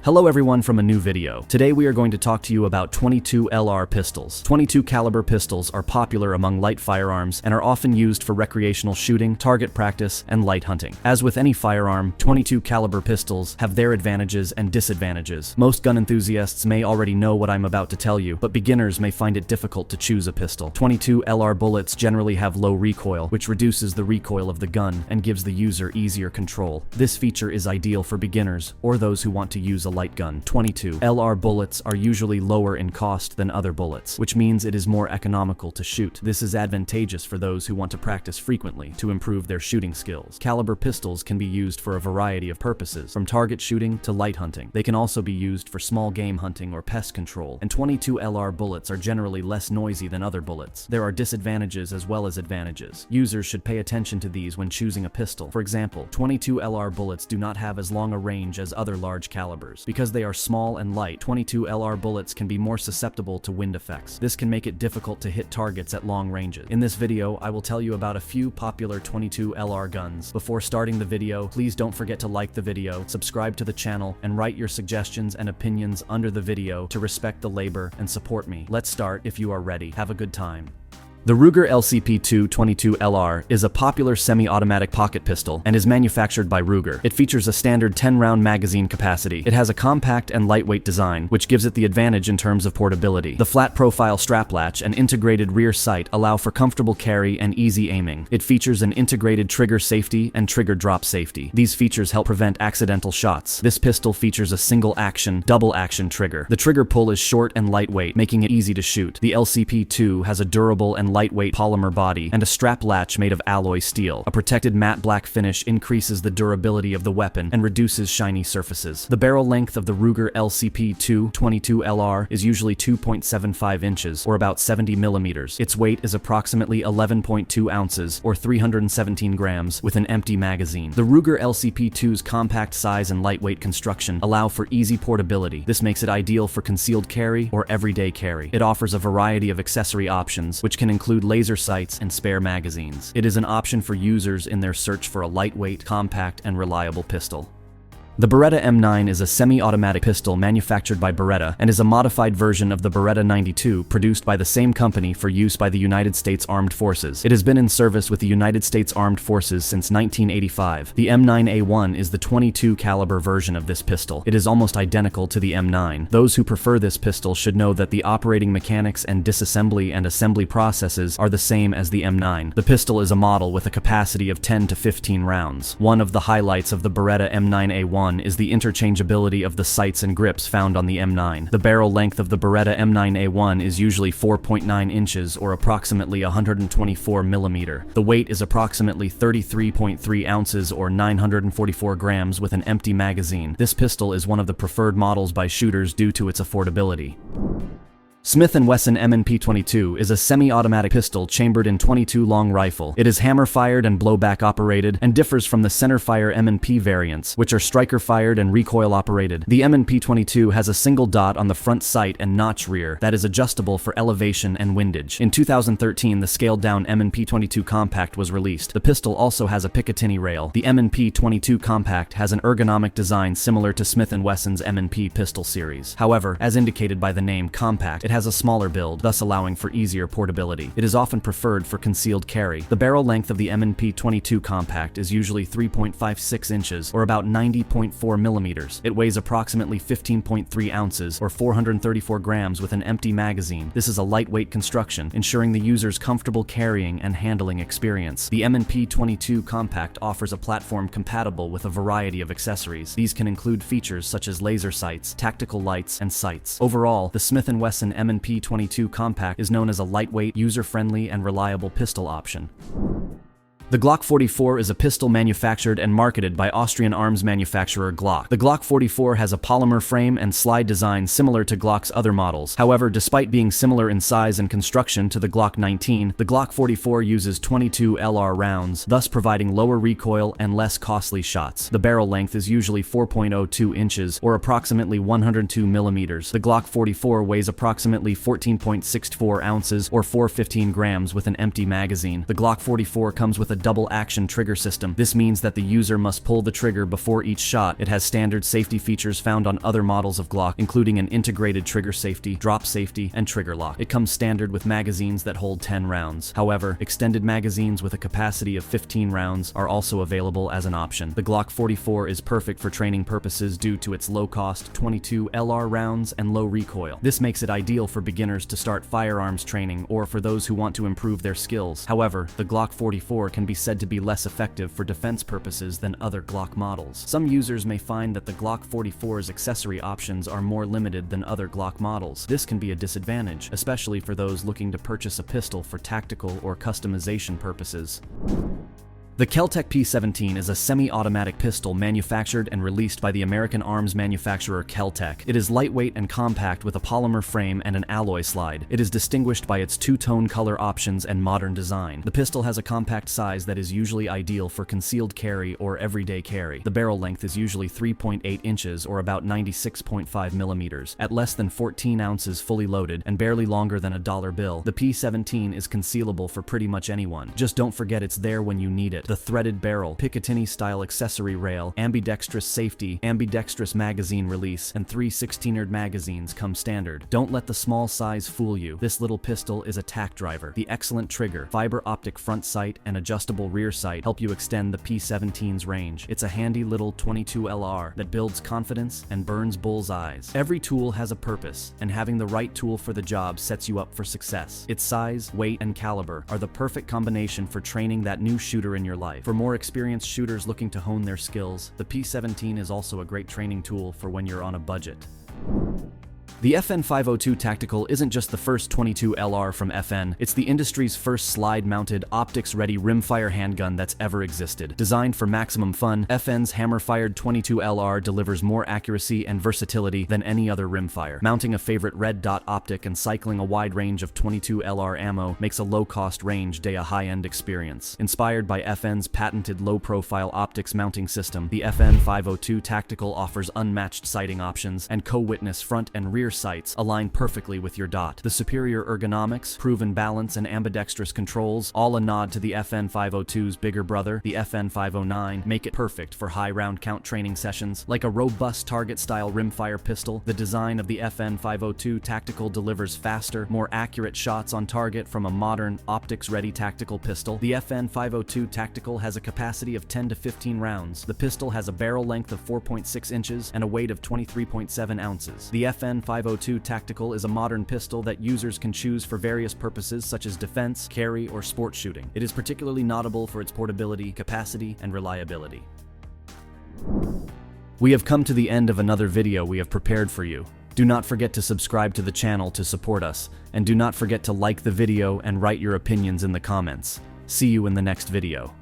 Hello everyone from a new video. Today we are going to talk to you about 22 LR pistols. 22 caliber pistols are popular among light firearms and are often used for recreational shooting, target practice, and light hunting. As with any firearm, 22 caliber pistols have their advantages and disadvantages. Most gun enthusiasts may already know what I'm about to tell you, but beginners may find it difficult to choose a pistol. 22 LR bullets generally have low recoil, which reduces the recoil of the gun and gives the user easier control. This feature is ideal for beginners or those who want to use a light gun. 22 LR bullets are usually lower in cost than other bullets, which means it is more economical to shoot. This is advantageous for those who want to practice frequently to improve their shooting skills. Caliber pistols can be used for a variety of purposes, from target shooting to light hunting. They can also be used for small game hunting or pest control, and 22 LR bullets are generally less noisy than other bullets. There are disadvantages as well as advantages. Users should pay attention to these when choosing a pistol. For example, 22 LR bullets do not have as long a range as other large calibers. Because they are small and light, 22 LR bullets can be more susceptible to wind effects. This can make it difficult to hit targets at long ranges. In this video, I will tell you about a few popular 22 LR guns. Before starting the video, please don't forget to like the video, subscribe to the channel, and write your suggestions and opinions under the video to respect the labor and support me. Let's start. If you are ready, have a good time. The Ruger LCP-II 22LR is a popular semi-automatic pocket pistol and is manufactured by Ruger. It features a standard 10-round magazine capacity. It has a compact and lightweight design, which gives it the advantage in terms of portability. The flat-profile strap latch and integrated rear sight allow for comfortable carry and easy aiming. It features an integrated trigger safety and trigger drop safety. These features help prevent accidental shots. This pistol features a single-action, double-action trigger. The trigger pull is short and lightweight, making it easy to shoot. The LCP-II has a durable and lightweight polymer body and a strap latch made of alloy steel. A protected matte black finish increases the durability of the weapon and reduces shiny surfaces. The barrel length of the Ruger LCP-II 22LR is usually 2.75 inches or about 70 millimeters. Its weight is approximately 11.2 ounces or 317 grams with an empty magazine. The Ruger LCP-II's compact size and lightweight construction allow for easy portability. This makes it ideal for concealed carry or everyday carry. It offers a variety of accessory options, which can include laser sights and spare magazines. It is an option for users in their search for a lightweight, compact, and reliable pistol. The Beretta M9 is a semi-automatic pistol manufactured by Beretta and is a modified version of the Beretta 92 produced by the same company for use by the United States Armed Forces. It has been in service with the United States Armed Forces since 1985. The M9A1 is the 22 caliber version of this pistol. It is almost identical to the M9. Those who prefer this pistol should know that the operating mechanics and disassembly and assembly processes are the same as the M9. The pistol is a model with a capacity of 10 to 15 rounds. One of the highlights of the Beretta M9A1 is the interchangeability of the sights and grips found on the M9. The barrel length of the Beretta M9A1 is usually 4.9 inches or approximately 124 millimeter. The weight is approximately 33.3 ounces or 944 grams with an empty magazine. This pistol is one of the preferred models by shooters due to its affordability. Smith & Wesson M&P22 is a semi-automatic pistol chambered in .22 long rifle. It is hammer-fired and blowback operated and differs from the center-fire M&P variants, which are striker-fired and recoil-operated. The M&P22 has a single dot on the front sight and notch rear that is adjustable for elevation and windage. In 2013, the scaled-down M&P22 Compact was released. The pistol also has a Picatinny rail. The M&P22 Compact has an ergonomic design similar to Smith & Wesson's M&P pistol series. However, as indicated by the name Compact, it has a smaller build, thus allowing for easier portability. It is often preferred for concealed carry. The barrel length of the M&P22 Compact is usually 3.56 inches or about 90.4 millimeters. It weighs approximately 15.3 ounces or 434 grams with an empty magazine. This is a lightweight construction, ensuring the user's comfortable carrying and handling experience. The M&P22 Compact offers a platform compatible with a variety of accessories. These can include features such as laser sights, tactical lights, and sights. Overall, the Smith & Wesson M&P22 Compact is known as a lightweight, user-friendly, and reliable pistol option. The Glock 44 is a pistol manufactured and marketed by Austrian arms manufacturer Glock. The Glock 44 has a polymer frame and slide design similar to Glock's other models. However, despite being similar in size and construction to the Glock 19, the Glock 44 uses 22 LR rounds, thus providing lower recoil and less costly shots. The barrel length is usually 4.02 inches or approximately 102 millimeters. The Glock 44 weighs approximately 14.64 ounces or 415 grams with an empty magazine. The Glock 44 comes with a double-action trigger system. This means that the user must pull the trigger before each shot. It has standard safety features found on other models of Glock, including an integrated trigger safety, drop safety, and trigger lock. It comes standard with magazines that hold 10 rounds. However, extended magazines with a capacity of 15 rounds are also available as an option. The Glock 44 is perfect for training purposes due to its low-cost 22 LR rounds and low recoil. This makes it ideal for beginners to start firearms training or for those who want to improve their skills. However, the Glock 44 can be said to be less effective for defense purposes than other Glock models. Some users may find that the Glock 44's accessory options are more limited than other Glock models. This can be a disadvantage, especially for those looking to purchase a pistol for tactical or customization purposes. The Keltech P7 is a semi-automatic pistol manufactured and released by the American arms manufacturer Keltech. It is lightweight and compact with a polymer frame and an alloy slide. It is distinguished by its two-tone color options and modern design. The pistol has a compact size that is usually ideal for concealed carry or everyday carry. The barrel length is usually 3.8 inches or about 96.5 millimeters. At less than 14 ounces fully loaded and barely longer than a dollar bill, the P7 is concealable for pretty much anyone. Just don't forget it's there when you need it. The threaded barrel, Picatinny-style accessory rail, ambidextrous safety, ambidextrous magazine release, and 3 16-eared magazines come standard. Don't let the small size fool you. This little pistol is a tack driver. The excellent trigger, fiber optic front sight, and adjustable rear sight help you extend the P7's range. It's a handy little 22 LR that builds confidence and burns bullseyes. Every tool has a purpose, and having the right tool for the job sets you up for success. Its size, weight, and caliber are the perfect combination for training that new shooter in your life. For more experienced shooters looking to hone their skills, the P7 is also a great training tool for when you're on a budget. The FN502 Tactical isn't just the first 22 LR from FN, it's the industry's first slide-mounted, optics-ready rimfire handgun that's ever existed. Designed for maximum fun, FN's hammer-fired 22 LR delivers more accuracy and versatility than any other rimfire. Mounting a favorite red dot optic and cycling a wide range of 22 LR ammo makes a low-cost range day a high-end experience. Inspired by FN's patented low-profile optics mounting system, the FN502 Tactical offers unmatched sighting options and co-witness front and rear sights align perfectly with your dot. The superior ergonomics, proven balance, and ambidextrous controls, all a nod to the FN502's bigger brother, the FN509, make it perfect for high round count training sessions. Like a robust target-style rimfire pistol, the design of the FN502 Tactical delivers faster, more accurate shots on target from a modern, optics-ready tactical pistol. The FN502 Tactical has a capacity of 10 to 15 rounds. The pistol has a barrel length of 4.6 inches and a weight of 23.7 ounces. The FN502 Tactical is a modern pistol that users can choose for various purposes such as defense, carry, or sport shooting. It is particularly notable for its portability, capacity, and reliability. We have come to the end of another video we have prepared for you. Do not forget to subscribe to the channel to support us, and do not forget to like the video and write your opinions in the comments. See you in the next video.